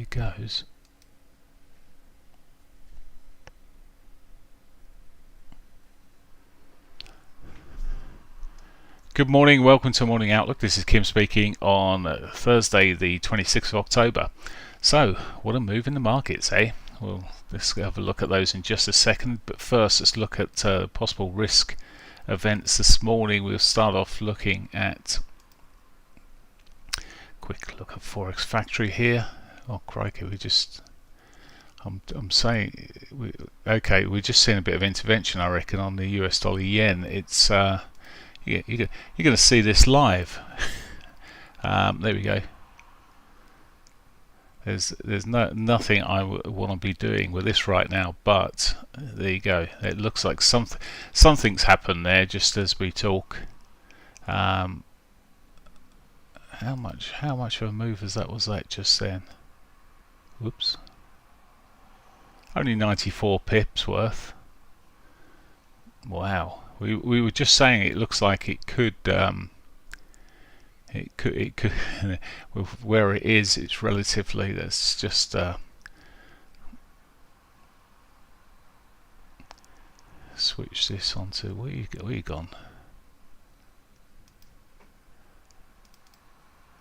he goes. Good morning, welcome to Morning Outlook. This is Kim speaking on Thursday the 26th of October. So, what a move in the markets, eh? We'll let's have a look at those in just a second, but first let's look at possible risk events this morning. We'll start off looking at quick look at Forex Factory here. Oh crikey, I'm saying we're just seeing a bit of intervention, I reckon, on the US dollar yen. It's you're going to see this live. There we go. There's nothing I want to be doing with this right now, but there you go. It looks like something's happened there just as we talk. How much of a move was that just then? Whoops. Only 94 pips worth. Wow. We were just saying it looks like it could where it is, it's relatively, that's just switch this onto where you gone.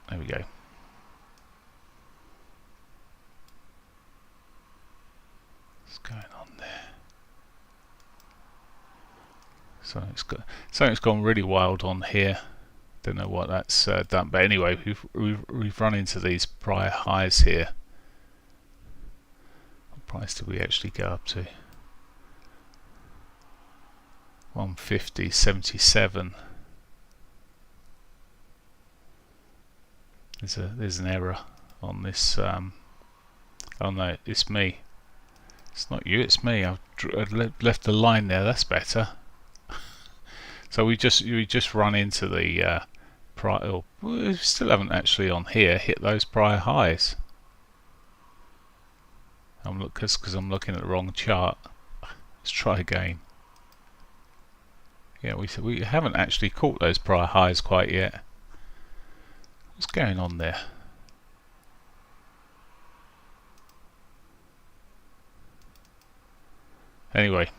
There we go. What's going on there? Something's gone really wild on here. Don't know what that's done, but anyway, we've run into these prior highs here. What price did we actually go up to? 150.77. There's an error on this. Oh no, it's me. It's not you, it's me. I've left the line there. That's better. So we just run into the prior. We still haven't actually on here hit those prior highs. Because I'm looking at the wrong chart. Let's try again. Yeah, we haven't actually caught those prior highs quite yet. What's going on there? Anyway.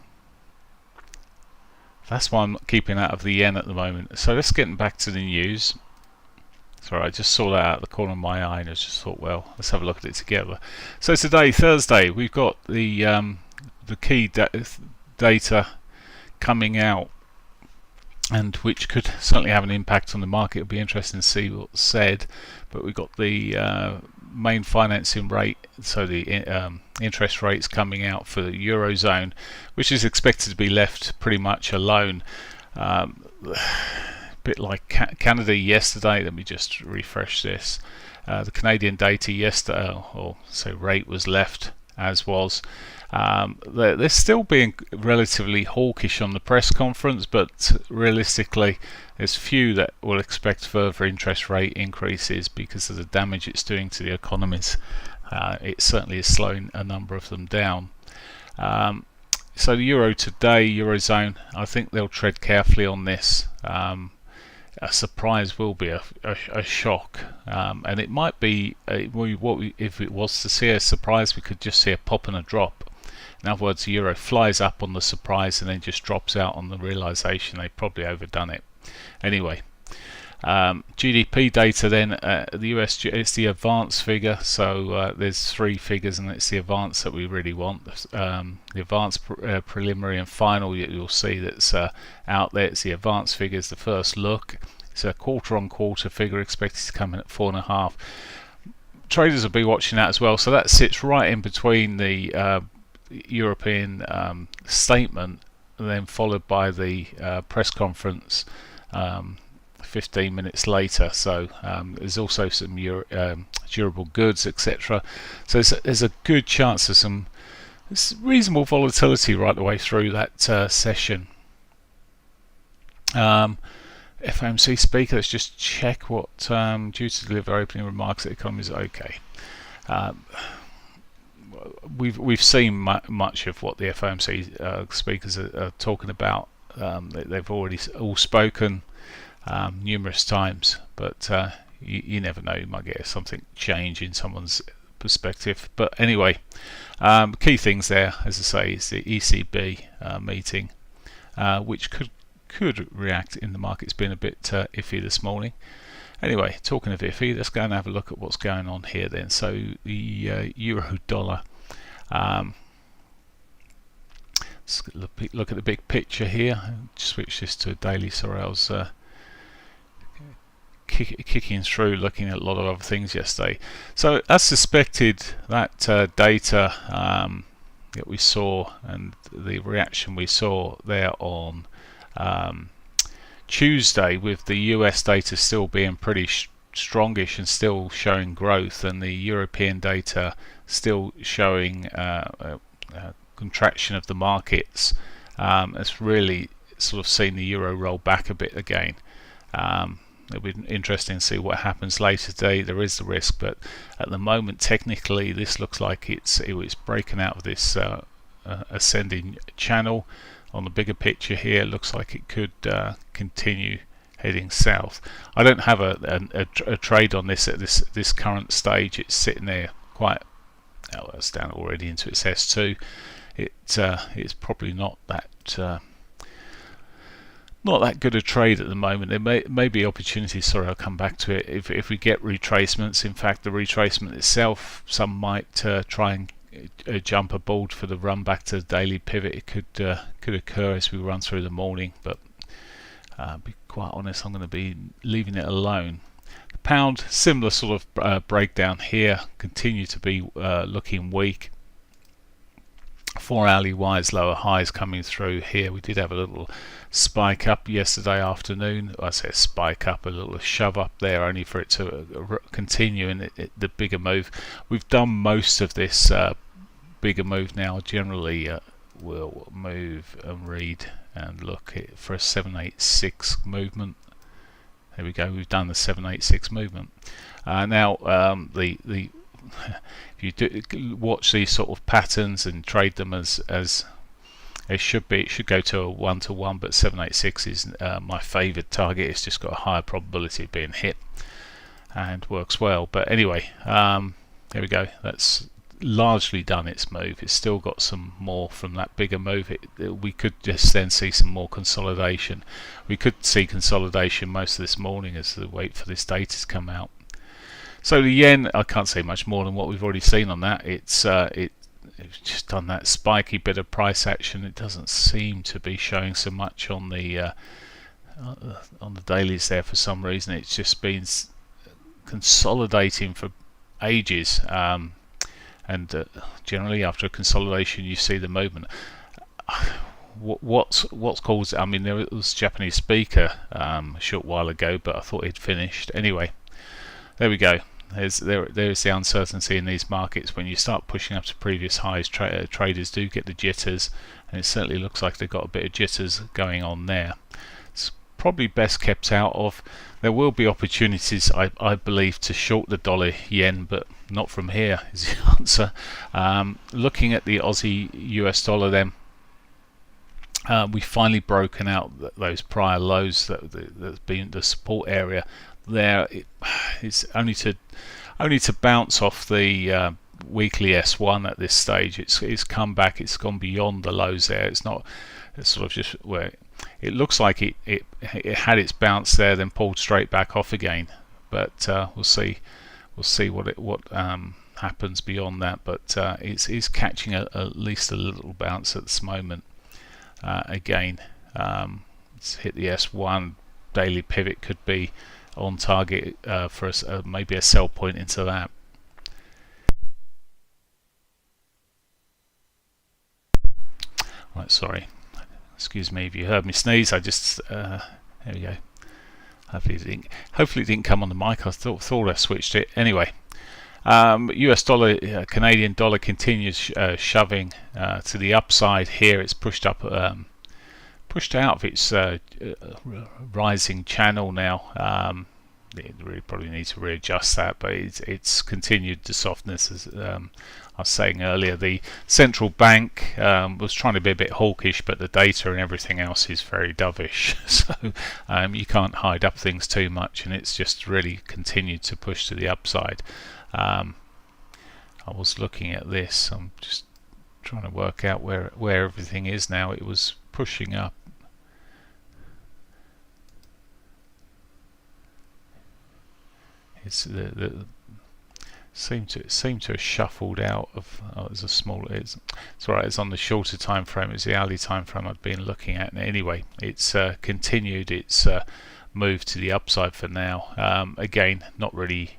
That's why I'm keeping out of the yen at the moment. So let's get back to the news. Sorry, I just saw that out of the corner of my eye and I just thought, well, let's have a look at it together. So today, Thursday, we've got the key data coming out, and which could certainly have an impact on the market. It'll be interesting to see what's said. But we've got the main financing rate, so the interest rates coming out for the Eurozone, which is expected to be left pretty much alone. A bit like Canada yesterday. Let me just refresh this. The Canadian data yesterday, or so rate, was left as was. They're still being relatively hawkish on the press conference, but realistically there's few that will expect further interest rate increases because of the damage it's doing to the economies. It certainly is slowing a number of them down. So the euro today, Eurozone, I think they'll tread carefully on this. A surprise will be a shock, and it might be if it was to see a surprise, we could just see a pop and a drop. In other words, the euro flies up on the surprise and then just drops out on the realization they've probably overdone it. Anyway, GDP data then, the US, it's the advanced figure, so there's three figures and it's the advanced that we really want. The advanced preliminary and final, you'll see that's out there. It's the advanced figures, the first look. It's a quarter-on-quarter figure expected to come in at 4.5. Traders will be watching that as well, so that sits right in between the European statement and then followed by the press conference 15 minutes later. So there's also some durable goods, etc. So there's a good chance of some reasonable volatility right the way through that session. FOMC speaker, let's just check what due to deliver opening remarks at economies. Okay. We've seen much of what the FOMC speakers are talking about. They've already all spoken numerous times, but you never know. You might get something change in someone's perspective. But anyway, key things there, as I say, is the ECB meeting, which could react in the market. It's been a bit iffy this morning. Anyway, talking of iffy, let's go and have a look at what's going on here then. So the euro dollar. Let's look at the big picture here. Switch this to a daily. Sorry, I was kicking through, looking at a lot of other things yesterday. So as suspected, that data that we saw and the reaction we saw there on Tuesday, with the US data still being pretty strongish and still showing growth, and the European data still showing contraction of the markets, it's really sort of seen the euro roll back a bit again. It'll be interesting to see what happens later today. There is the risk, but at the moment, technically, this looks like it's breaking out of this ascending channel. On the bigger picture here, it looks like it could continue heading south. I don't have a trade on this at this current stage. It's sitting there quite. Oh, it's down already into its S2. It's probably not that good a trade at the moment. There may be opportunities. Sorry, I'll come back to it. If we get retracements, in fact, the retracement itself, some might try and jump aboard for the run back to the daily pivot. It could occur as we run through the morning, but be quite honest, I'm going to be leaving it alone. The pound, similar sort of breakdown here, continue to be looking weak. 4 hourly wise, lower highs coming through here. We did have a little spike up yesterday afternoon. I say spike up, a little shove up there, only for it to continue in the bigger move. We've done most of this bigger move now. Generally, we'll move and read and look for a 786 movement. There we go. We've done the 786 movement. Now the if you do watch these sort of patterns and trade them as it should be, it should go to a 1-to-1, but 786 is my favoured target. It's just got a higher probability of being hit and works well. But anyway, there we go. That's largely done its move. It's still got some more from that bigger move. We could just then see some more consolidation. We could see consolidation most of this morning as we wait for this data to come out. So the yen, I can't say much more than what we've already seen on that. It's just done that spiky bit of price action. It doesn't seem to be showing so much on the dailies there for some reason. It's just been consolidating for ages, and generally after a consolidation, you see the movement. What's caused? I mean, there was a Japanese speaker a short while ago, but I thought he'd finished. Anyway, there we go. There's the uncertainty in these markets. When you start pushing up to previous highs, traders do get the jitters, and it certainly looks like they've got a bit of jitters going on there. It's probably best kept out of. There will be opportunities, I believe, to short the dollar yen, but not from here is the answer. Looking at the Aussie US dollar then, we've finally broken out those prior lows that's been the support area there. It's only to bounce off the weekly S1 at this stage. It's come back. It's gone beyond the lows there. It's sort of just where it looks like it had its bounce there, then pulled straight back off again. But we'll see what happens beyond that. But it's catching at least a little bounce at this moment. Again, it's hit the S1 daily pivot, could be on target for maybe a sell point into that. Right, sorry, excuse me if you heard me sneeze. I just there we go. Hopefully it didn't come on the mic. I thought I switched it. Anyway, US dollar, Canadian dollar continues shoving to the upside here. It's pushed up, pushed out of its rising channel now. It really probably needs to readjust that, but it's continued the softness. As I was saying earlier, the central bank was trying to be a bit hawkish, but the data and everything else is very dovish, so you can't hide up things too much, and it's just really continued to push to the upside. I was looking at this. I'm just trying to work out where everything is now. It was pushing up. It's seemed to have shuffled out of. Oh, it's a small. It's alright. It's on the shorter time frame. It's the hourly time frame I'd been looking at. And anyway, it's continued its move to the upside for now. Again, not really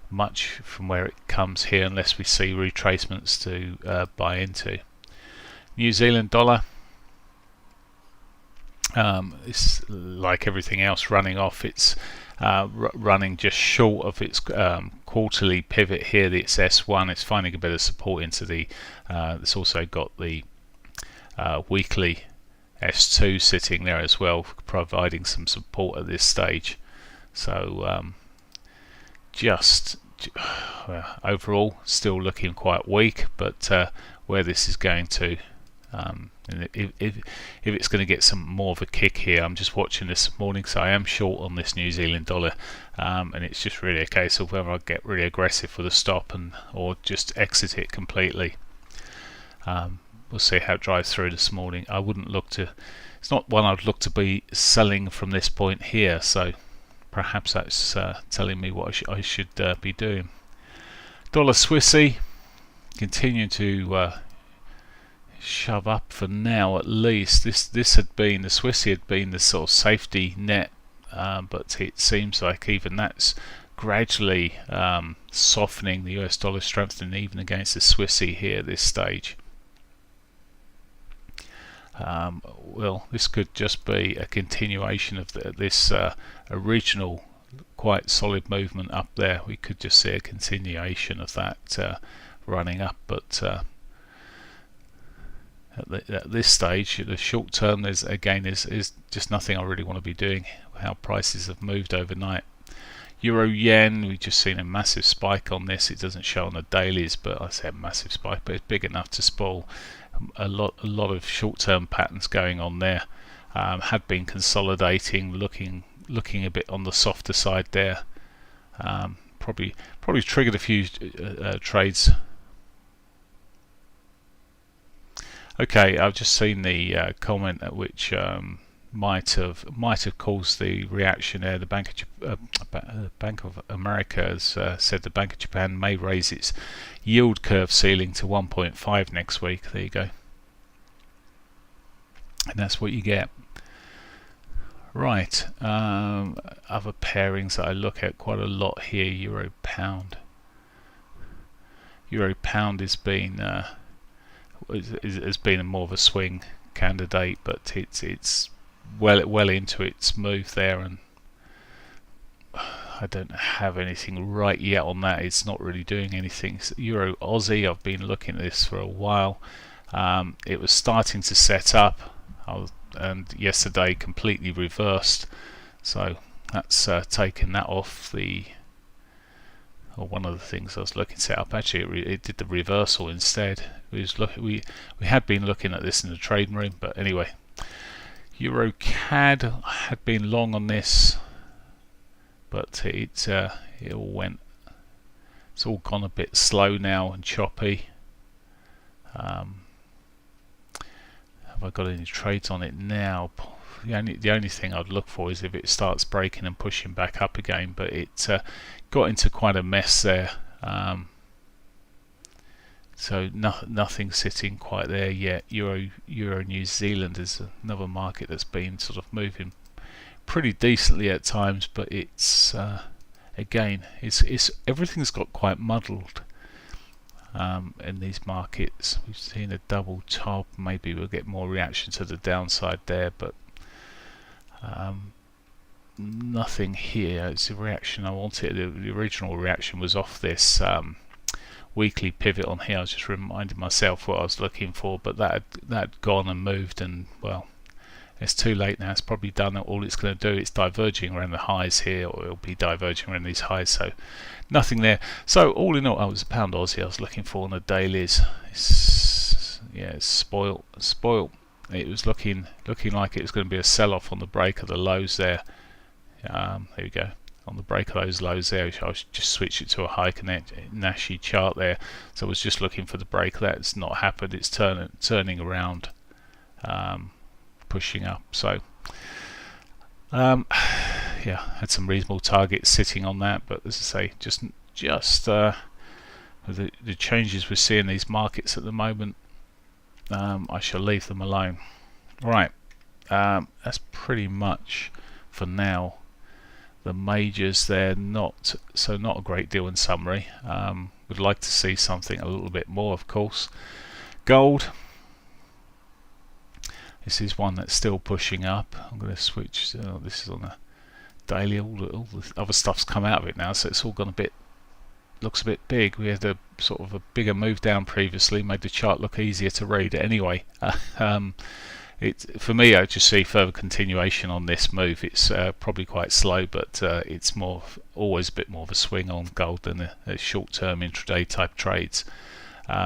much from where it comes here unless we see retracements to buy into. New Zealand dollar. It's like everything else running off. It's running just short of its quarterly pivot here. It's S1. It's finding a bit of support into the. It's also got the weekly S2 sitting there as well, providing some support at this stage. So just overall still looking quite weak, but where this is going to. If it's going to get some more of a kick here, I'm just watching this morning, so I am short on this New Zealand dollar, and it's just really a case of whether I get really aggressive with a stop or just exit it completely. We'll see how it drives through this morning. I wouldn't look to. It's not one I'd look to be selling from this point here, so perhaps that's telling me what I should be doing. Dollar Swissy continuing to shove up for now, at least. This had been, the Swissy had been the sort of safety net, but it seems like even that's gradually softening. The US dollar strengthening even against the Swissy here at this stage. Well, this could just be a continuation of this original quite solid movement up there. We could just see a continuation of that running up, but at this stage, the short term is just nothing I really want to be doing. How prices have moved overnight. Euro yen, we've just seen a massive spike on this. It doesn't show on the dailies, but I say a massive spike, but it's big enough to spoil a lot of short term patterns going on there. Had been consolidating, looking a bit on the softer side there. Probably triggered a few trades. Okay, I've just seen the comment at which might have caused the reaction there. The Bank of America has said the Bank of Japan may raise its yield curve ceiling to 1.5 next week. There you go, and that's what you get. Right, other pairings that I look at quite a lot here. Euro pound. Euro pound has been more of a swing candidate, but it's well into its move there, and I don't have anything right yet on that. It's not really doing anything. Euro Aussie, I've been looking at this for a while. It was starting to set up, and yesterday completely reversed, so that's taken that off the. Or one of the things I was looking to set up, actually it did the reversal instead. We had been looking at this in the trading room, but anyway. Euro CAD, I had been long on this, but it all went. It's all gone a bit slow now and choppy. Have I got any trades on it now? The only thing I'd look for is if it starts breaking and pushing back up again, but it got into quite a mess there. So nothing sitting quite there yet. Euro New Zealand is another market that's been sort of moving pretty decently at times, but it's again it's everything's got quite muddled in these markets. We've seen a double top. Maybe we'll get more reaction to the downside there, but nothing here. It's a reaction I wanted. The original reaction was off this weekly pivot on here. I was just reminding myself what I was looking for, but that had gone and moved, and well, it's too late now. It's probably done all it's going to do. It's diverging around the highs here, or it'll be diverging around these highs, so nothing there. So all in all, it was a pound Aussie I was looking for on the dailies. It's spoilt. It was looking like it was going to be a sell-off on the break of the lows there. There we go. on the break of those lows there. I was just switched it to a Heiken Nashi chart there, so I was just looking for the break. That's not happened. It's turning around, pushing up. So yeah, had some reasonable targets sitting on that, but as I say, just with the changes we're seeing in these markets at the moment, I shall leave them alone. Right, that's pretty much for now. The majors there, not a great deal in summary. Would like to see something a little bit more, of course. Gold, this is one that's still pushing up. I'm going to switch. This is on a daily. All the other stuff's come out of it now, so it's all gone a bit. Looks a bit big. We had a sort of a bigger move down previously, made the chart look easier to read. Anyway, for me, I just see further continuation on this move. It's probably quite slow, but it's always a bit more of a swing on gold than a short-term intraday type trades.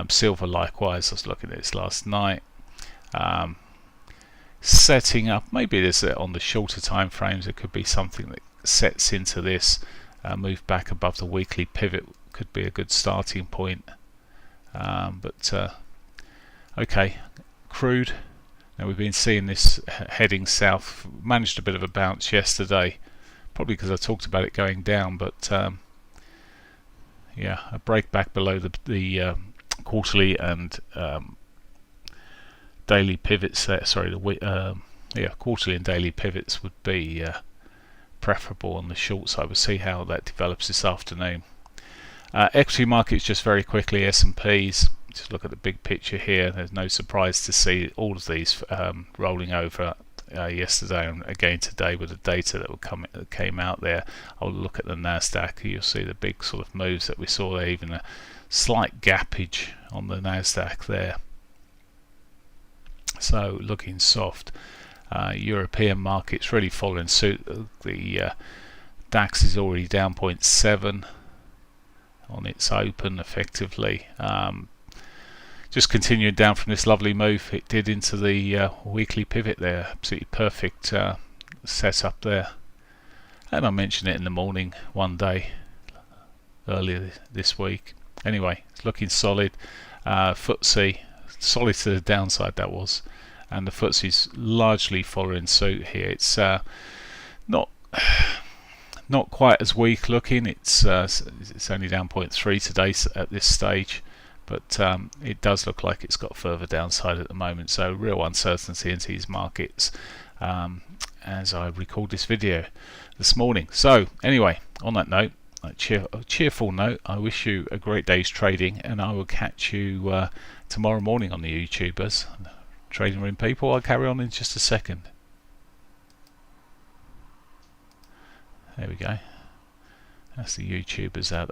Silver, likewise. I was looking at this last night. Setting up, maybe there's on the shorter time frames. It could be something that sets into this. Move back above the weekly pivot could be a good starting point. Okay, crude. Now we've been seeing this heading south. Managed a bit of a bounce yesterday, probably because I talked about it going down. But yeah, a break back below the quarterly and daily pivots there. Sorry, quarterly and daily pivots would be preferable on the short side. We'll see how that develops this afternoon. Equity markets, just very quickly, S&Ps. Just look at the big picture here. There's no surprise to see all of these rolling over yesterday and again today with the data that came out there. I'll look at the Nasdaq. You'll see the big sort of moves that we saw there, even a slight gappage on the Nasdaq there. So looking soft. European markets really following suit. The DAX is already down 0.7 on its open effectively. Just continuing down from this lovely move it did into the weekly pivot there. Absolutely perfect setup there. And I mentioned it in the morning one day earlier this week. Anyway, it's looking solid. FTSE, solid to the downside that was. And the FTSE's largely following suit here. It's not quite as weak looking. It's only down 0.3 today at this stage, but it does look like it's got further downside at the moment. So real uncertainty into these markets as I record this video this morning. So anyway, on that note, a cheerful note, I wish you a great day's trading, and I will catch you tomorrow morning on the YouTubers. Trading room people, I'll carry on in just a second. There we go. That's the YouTubers out the